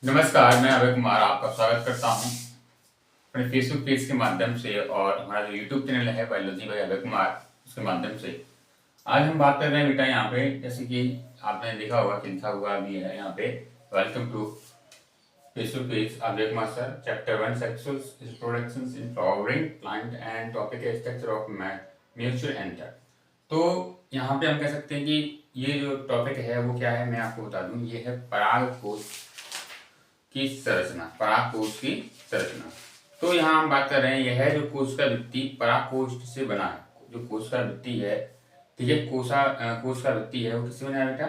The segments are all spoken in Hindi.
नमस्कार, मैं अभय कुमार आपका स्वागत करता हूं अपने फेसबुक पेज के माध्यम से और हमारा जो यूट्यूब चैनल है बायोलॉजी बाय अभय कुमार उसके माध्यम से। आज हम बात कर रहे हैं बेटा यहाँ पे, जैसे कि आपने देखा होगा कि लिखा हुआ भी है यहाँ पे, welcome to Facebook page Abhay Kumar sir, chapter 1 sexual reproduction in flowering plant and topic है स्ट्रक्चर ऑफ म्यूचुअल एंटर। तो यहाँ पे हम कह सकते हैं कि ये जो टॉपिक है वो क्या है, मैं आपको बता दूं, ये है परागकोश की संरचना, परागकोश की संरचना। तो यहाँ हम बात कर रहे हैं, यह है जो कोश का भित्ति परागकोश से बना है। जो कोश का भित्ति है, ठीक है, कोश का भित्ति है वो किससे बना है बेटा?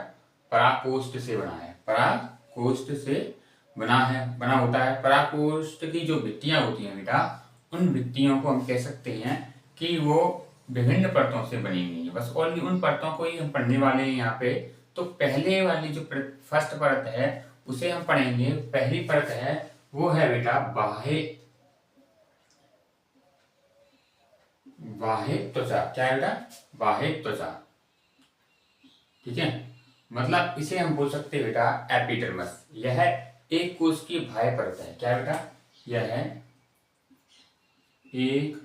परागकोश से बना है, परागकोश से बना होता है। परागकोश की जो भित्तियां होती हैं बेटा, उन भित्तियों को हम कह सकते हैं कि वो विभिन्न परतों से बनी हुई है। बस ओनली उन परतों को ही हम पढ़ने वाले हैं यहाँ पे। तो पहले वाली जो फर्स्ट परत है उसे हम पढ़ेंगे। पहली परत है वो है बेटा बाह्य त्वचा। क्या है बेटा? बाह्य त्वचा, ठीक है। मतलब इसे हम बोल सकते हैं बेटा एपिडर्मिस। यह एक कोश की बाह्य परत है। क्या बेटा? यह है एक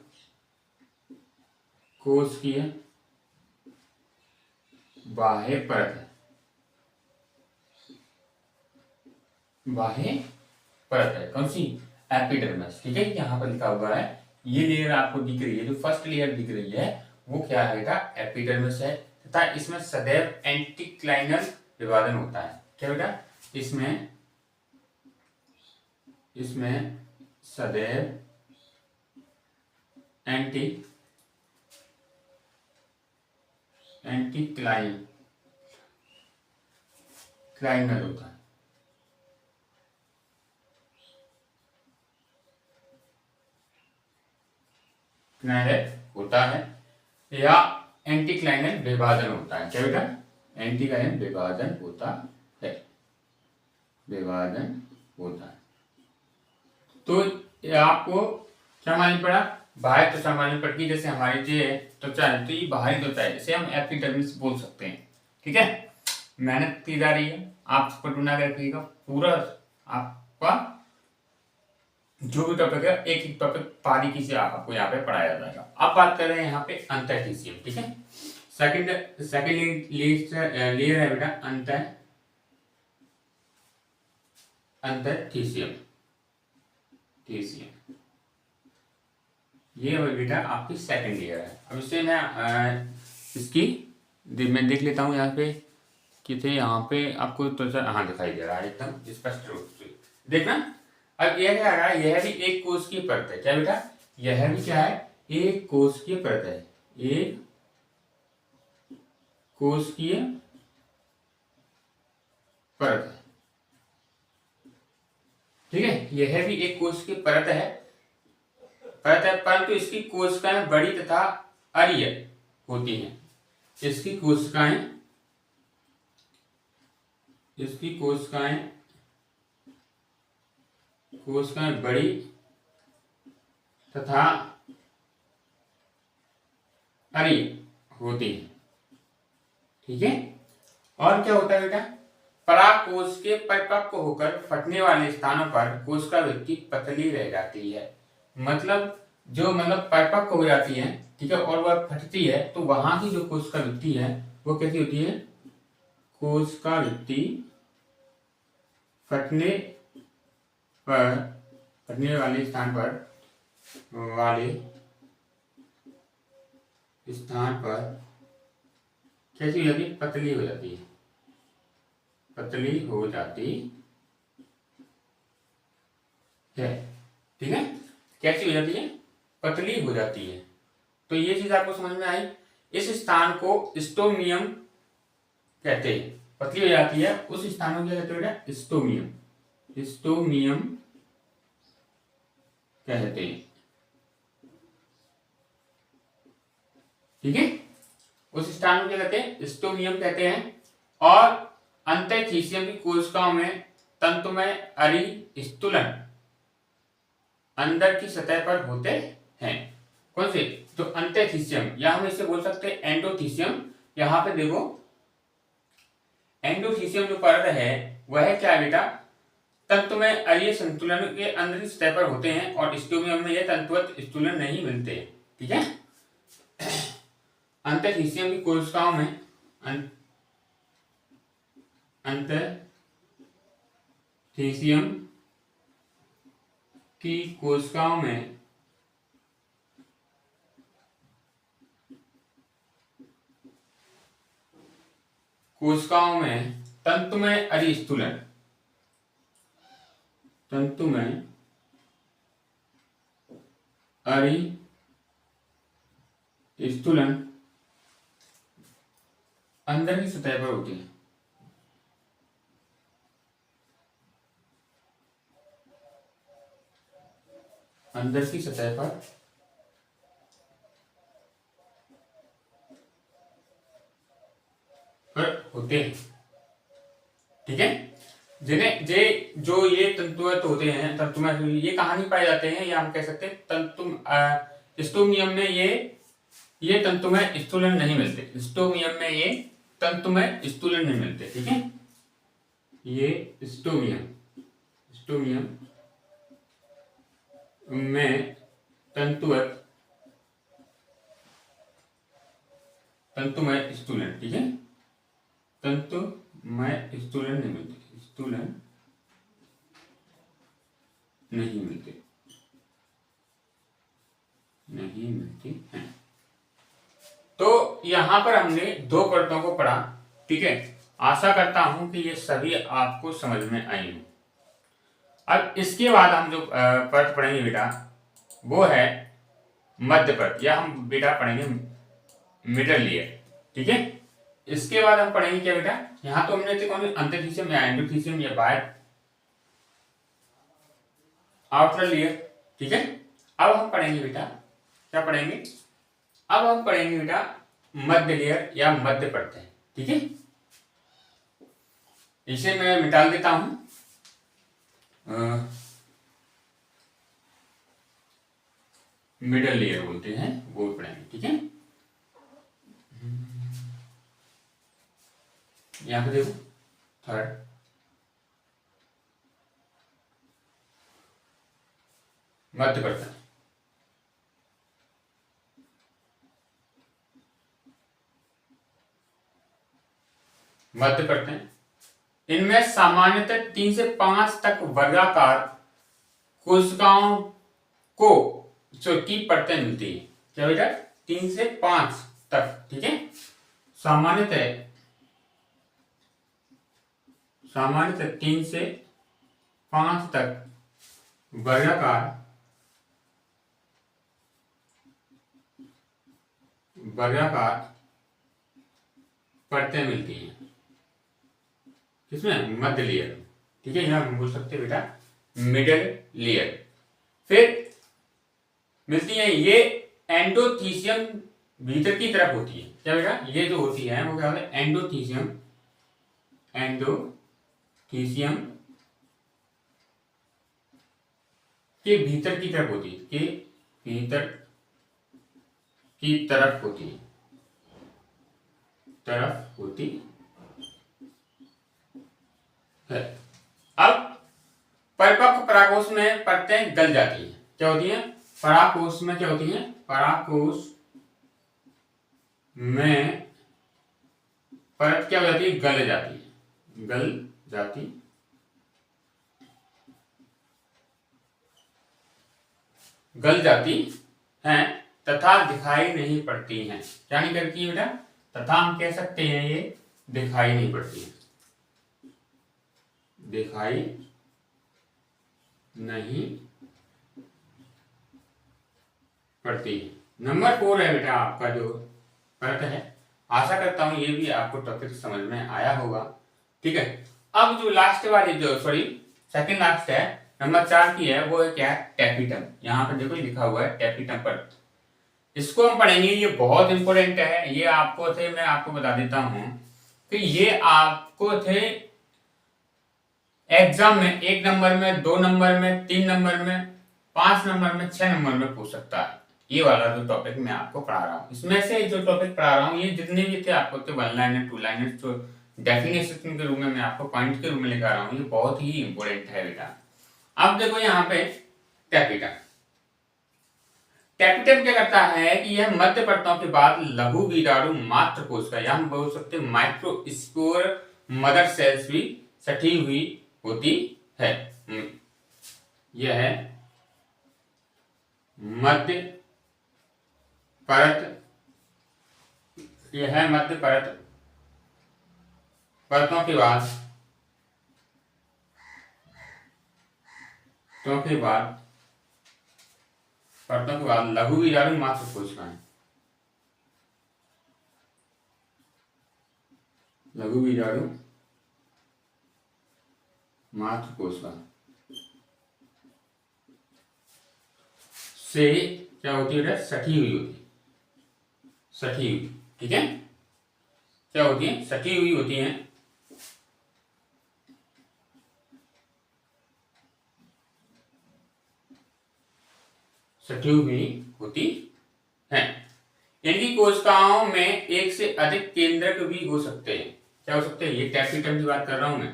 कोश की बाह्य परत है, बाह्य परत है। कौन सी? एपिडर्मिस, ठीक है। यहाँ पर लिखा हुआ है, ये लेयर आपको दिख रही है, जो फर्स्ट लेयर दिख रही है वो क्या है बेटा? एपिडर्मिस है। तथा इसमें सदैव एंटीक्लाइनल विभाजन होता है। क्या बेटा? इसमें सदैव एंटीक्लाइनल होता है। होता है या एंटीक्लाइनल विभाजन होता है। क्या बेटा? एंटीक्लाइनल विभाजन होता है, विभाजन होता है। तो आपको क्या मालूम पड़ा? बाह्य त्वचा मालूम पड़ती, जैसे हमारी जो त्वचा है तो ये बाहरी त्वचा है, इसे हम एपिडर्मिस बोल सकते हैं, ठीक है। मेहनत की जा रही है, आप इसको ढूंढा कर रखिएगा। पूरा आपका जो भी टॉपिक है, एक एक टॉपिक बारीकी से आपको यहाँ पे पढ़ाया जाएगा। अब बात कर रहे हैं यहाँ पे अंतःटिशियम, ठीक है। सेकंड लेयर है बेटा अंतःटिशियम। ये बेटा आपकी सेकंड लेयर है। अब इससे मैं देख लेता हूँ यहाँ पे कितने, यहाँ पे आपको त्वचा हाँ दिखाई दे रहा है एकदम स्पष्ट रूप से, देखना। अब यह क्या है? यह भी एक कोश की परत है। क्या बेटा? यह भी क्या है? एक कोश की परत है, एक कोश की परत है, ठीक है। यह भी एक कोश की परत है, परंतु इसकी कोशिकाएं बड़ी तथा अरीय होती हैं। इसकी कोशिकाएं बड़ी तथा अरीय होती हैं, ठीक है। और क्या होता है बेटा? परागकोश के परिपक्व होकर फटने वाले स्थानों पर कोशिका भित्ति पतली रह जाती है। मतलब परिपक्व हो जाती है, ठीक है, और वह फटती है तो वहां की जो कोशिका भित्ति है वो कैसी होती है? कोशिका भित्ति फटने वाले स्थान पर कैसी हो जाती है? पतली हो जाती है, पतली हो जाती है, ठीक है। कैसी हो जाती है? पतली हो जाती है। तो ये चीज आपको समझ में आई। इस स्थान को स्टोमियम कहते हैं। पतली हो जाती है उस स्थान को क्या कहते हैं? स्टोमियम कहते हैं, ठीक है। उस स्थान को क्या कहते हैं? स्टोमियम कहते हैं। और अंतःटिशियम की कोशिकाओं में तंतुमय अरिस्थुलन अंदर की सतह पर होते हैं। कौन से? जो अंतःटिशियम, या हम इसे बोल सकते हैं एंडोथिशियम। यहाँ पे देखो, एंडोथिशियम जो परत है वह क्या है बेटा? तंतु में अरीय संतुलन के अंदर सतह पर होते हैं और स्टोमियम में यह तंतुवत स्टूलन नहीं मिलते। ठीक है, अंतःशिशियम की कोशिकाओं में अंतःशिशियम की कोशिकाओं में तंतुमय अरिस्थूलन अंदर की सतह पर होती है। अंदर की सतह पर होते हैं। ठीक है, जिन्हें जो ये तंतुवत होते हैं, तंतुमय, ये कहाँ नहीं पाए जाते हैं, या हम कह सकते हैं स्टोमियम में ये तंतुमय स्टूलन नहीं मिलते। स्टोमियम में ये तंतुमय स्टूलन नहीं मिलते। ठीक है, ये स्टोमियम में तंतुमय स्टूलन, ठीक है, तंतुमय स्टूलन नहीं मिलते, नहीं मिलते हैं। तो यहां पर हमने दो परतों को पढ़ा। ठीक है, आशा करता हूं कि ये सभी आपको समझ में आई हो। अब इसके बाद हम जो परत पढ़ेंगे बेटा, वो है मध्य परत, या हम बेटा पढ़ेंगे मिडल लेयर। ठीक है, इसके बाद हम पढ़ेंगे क्या बेटा, यहां तो हमने कौन अंतःशिशियम या एंडोशिशियम या बाह्य आउटर लेयर। ठीक है, अब हम पढ़ेंगे बेटा, क्या पढ़ेंगे, अब हम पढ़ेंगे बेटा मध्य लेयर या मध्य परत। ठीक है, इसे मैं मिटा देता हूं, मिडल लेयर बोलते हैं, वो पढ़ेंगे। ठीक है, यहां पे देखो थर्ड, मध्य परत, मध्य परतें, इनमें सामान्यतः 3 से 5 तक वर्गाकार कोशिकाओं को की परतें मिलती है। क्या बेटा, 3 से 5 तक। ठीक है, सामान्यतः 3 से 5 तक वर्गाकार परतें मिलती हैं, किसमें, मध्य लेयर। ठीक है, यहां हम बोल सकते हैं बेटा मिडल लेयर। फिर मिलती है ये एंडोथीसियम, भीतर की तरफ होती है। क्या बेटा, ये जो होती है वो क्या होता है, एंडोथीसियम के भीतर की तरफ होती है, के भीतर की तरफ होती है। अब परिपक्व परागकोश में परतें गल जाती है। क्या होती है, परागकोश में क्या होती है, परागकोश में परत क्या हो जाती है, गल जाती हैं तथा दिखाई नहीं पड़ती हैं। क्या नहीं करती है बेटा, तथा हम कह सकते हैं ये दिखाई नहीं पड़ती है, दिखाई नहीं पड़ती है। नंबर 4 है बेटा आपका जो परत है, आशा करता हूं ये भी आपको टॉपिक समझ में आया होगा। ठीक है, अब जो लास्ट वाली जो सेकंड लास्ट है, नंबर 4 की है, वो है क्या, टैपिटम। यहाँ पर देखो लिखा हुआ है टैपिटम परत, इसको हम पढ़ेंगे, ये बहुत इंपॉर्टेंट है। ये आपको थे, मैं आपको बता देता हूं कि ये आपको थे एग्जाम में 1 नंबर में, 2 नंबर में, 3 नंबर में, 5 नंबर में, 6 नंबर में पूछ सकता है। ये वाला जो टॉपिक मैं आपको पढ़ा रहा हूँ, इसमें से जो टॉपिक पढ़ा रहा हूँ, ये जितने भी थे आपको थे 1 लाइनर, 2 लाइनर, डेफिनेशन के रूप में मैं आपको पॉइंट के रूप में लेकर आ रहा हूँ, ये बहुत ही इंपॉर्टेंट है बेटा। अब देखो यहाँ पे कैपिटल, कैपिटल क्या करता है कि यह मध्य परतों के बाद लघु कीटाणु मात्र कोशिका या हम बोल सकते हैं माइक्रोस्पोर मदर सेल्स भी सटी हुई होती है। यह है मध्य परत, यह है मध्य परत, परतों के बाद परतों के बाद लघु कीटाणु मात्र कोशिकाएं, लघु कीटाणु मात्र कोशिका से क्या होती है, सटी हुई होती है, सटी हुई, ठीक है, क्या होती है, सटी हुई होती है। सटी हुई होती है। इनकी कोशिकाओं में एक से अधिक केंद्रक भी हो सकते हैं। क्या हो सकते हैं, ये टैपिटम की बात कर रहा हूं मैं,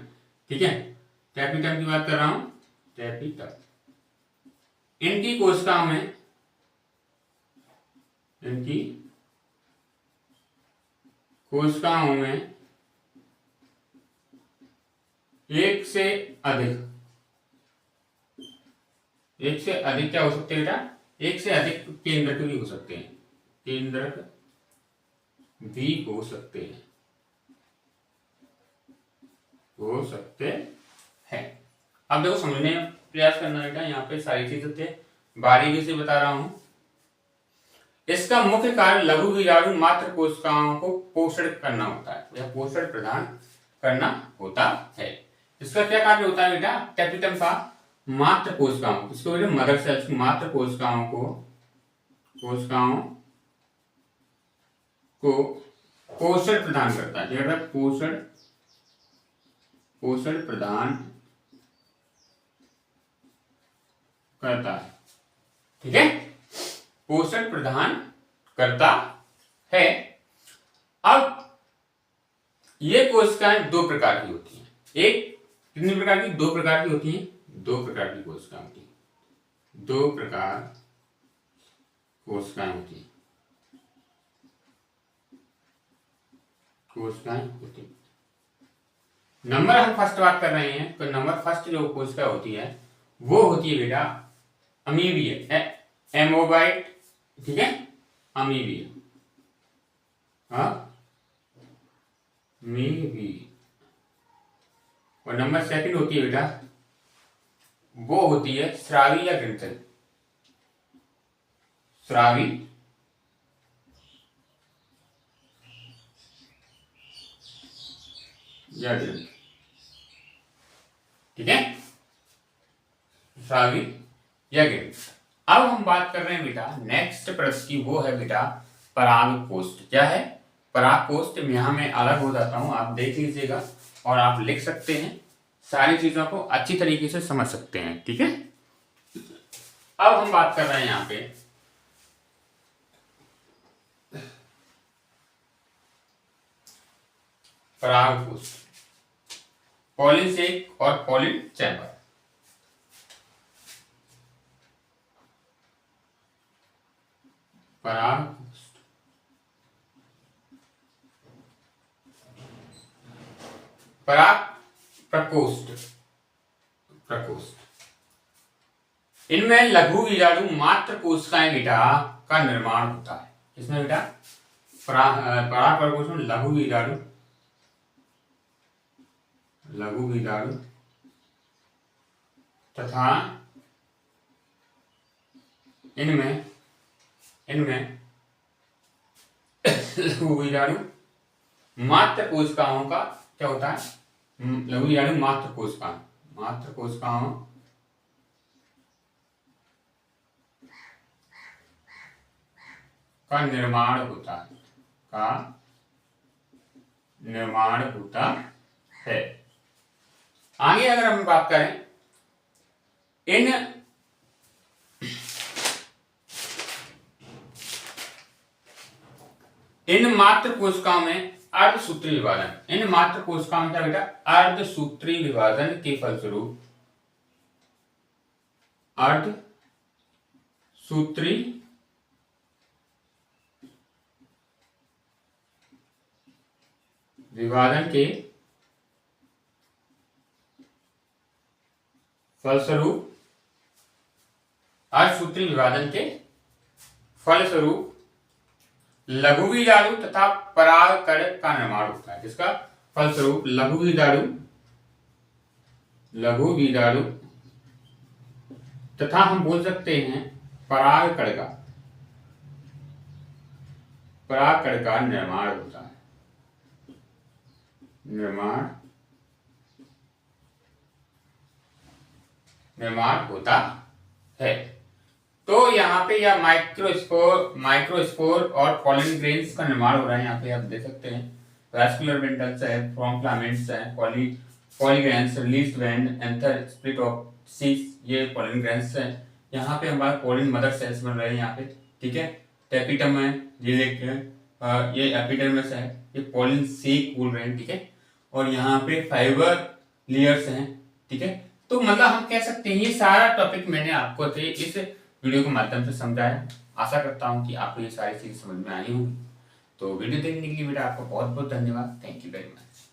ठीक है, टैपिटम की बात कर रहा हूं, टैपिटम। इनकी कोशिकाओं में, इनकी कोशिकाओं में एक से अधिक क्या हो सकते हैं बेटा, एक से अधिक केंद्रक भी हो सकते हैं, केंद्रक भी हो सकते हैं, हो सकते हैं। अब देखो समझने का प्रयास करना बेटा, यहाँ पे सारी चीजें थे, बारीकी से बता रहा हूं। इसका मुख्य कार्य लघु कीटाणु मात्र कोशिकाओं को पोषण करना होता है, या पोषण प्रदान करना होता है। इसका क्या कार्य होता है बेटा, कैपिटम का मात्र कोशिकाओं, इसको बेटा मदर सेल्स की मात्र कोशिकाओं को पोषण प्रदान करता है, क्या कहता है, पोषण प्रदान करता है, ठीक है, पोषण प्रदान करता है। अब ये कोशिकाएं दो प्रकार की होती हैं, एक कितनी प्रकार की, दो प्रकार की होती हैं, दो प्रकार की कोशिकाएं होती हैं, दो प्रकार कोशिकाएं होती हैं, कोशिकाएं होती हैं। नंबर हम फर्स्ट बात कर रहे हैं, तो नंबर फर्स्ट जो कोशिका होती है वो होती है बेटा अमीबिया, एमोबाइट, ठीक है, अमीबिया, अमीबिया। और नंबर सेकंड होती है बेटा, वो होती है स्रावी या ग्रंथन, स्रावी या ग्रंथन, ठीक है, स्रावी या ग्रंथन। अब हम बात कर रहे हैं बेटा नेक्स्ट प्रश्न की, वो है बेटा परागकोष्ठ। क्या है, परागकोष्ठ। यहां मैं अलग हो जाता हूं, आप देख लीजिएगा और आप लिख सकते हैं, सारी चीजों को अच्छी तरीके से समझ सकते हैं, ठीक है। अब हम बात कर रहे हैं यहां पे परागकोष्ठ, पॉलिन सेक और पॉलिन चैम्बर। परागकोष्ठ, पराग प्रकोष्ठ, इनमें लघु कीटाणु मात्र कोशिकाएं बेटा का निर्माण होता है। इसमें बेटा पराग प्रकोष्ठ में लघु कीटाणु तथा इनमें लघु कीटाणु मात्र कोशिकाओं का क्या होता है, लघु कीटाणु मात्र कोशिकाओं का निर्माण होता है। आगे अगर हम बात करें, इन मात्र कोशिकाओं में अर्धसूत्री विभाजन, इन मात्र कोशिकाओं में क्या बेटा अर्धसूत्री विभाजन के फलस्वरूप अर्धसूत्री विभाजन के फलस्वरूप अर्धसूत्री विभाजन के फलस्वरूप लघुबीजाणु तथा परागकण का निर्माण होता है। जिसका फलस्वरूप लघुबीजाणु तथा हम बोल सकते हैं परागकण का निर्माण होता है। निर्माण होता है। तो यहाँ पे यह माइक्रोस्पोर और पॉलन ग्रेन्स का निर्माण हो रहा है। यहाँ पे आप देख सकते हैं वैस्कुलर बंडल्स है, फ्रॉन्क्लामेंट्स है, pollen grains released when anther split of seeds, ये पॉलन ग्रेन्स है। यहाँ पे हमारे पॉलन मदर सेल्स बन रहे हैं यहाँ पे, ठीक है। एपिटम है, ये एपिडर्मिस है, ये पॉलन सेक बोल रहे हैं, ठीक है। और यहाँ पे फाइबर लेयर्स हैं, ठीक है। तो मतलब हम कह सकते हैं ये सारा टॉपिक मैंने आपको इस वीडियो के माध्यम से समझाया। आशा करता हूँ कि आपको ये सारी चीजें समझ में आई होंगी। तो वीडियो देखने के लिए बेटा आपका बहुत बहुत धन्यवाद। Thank you very much.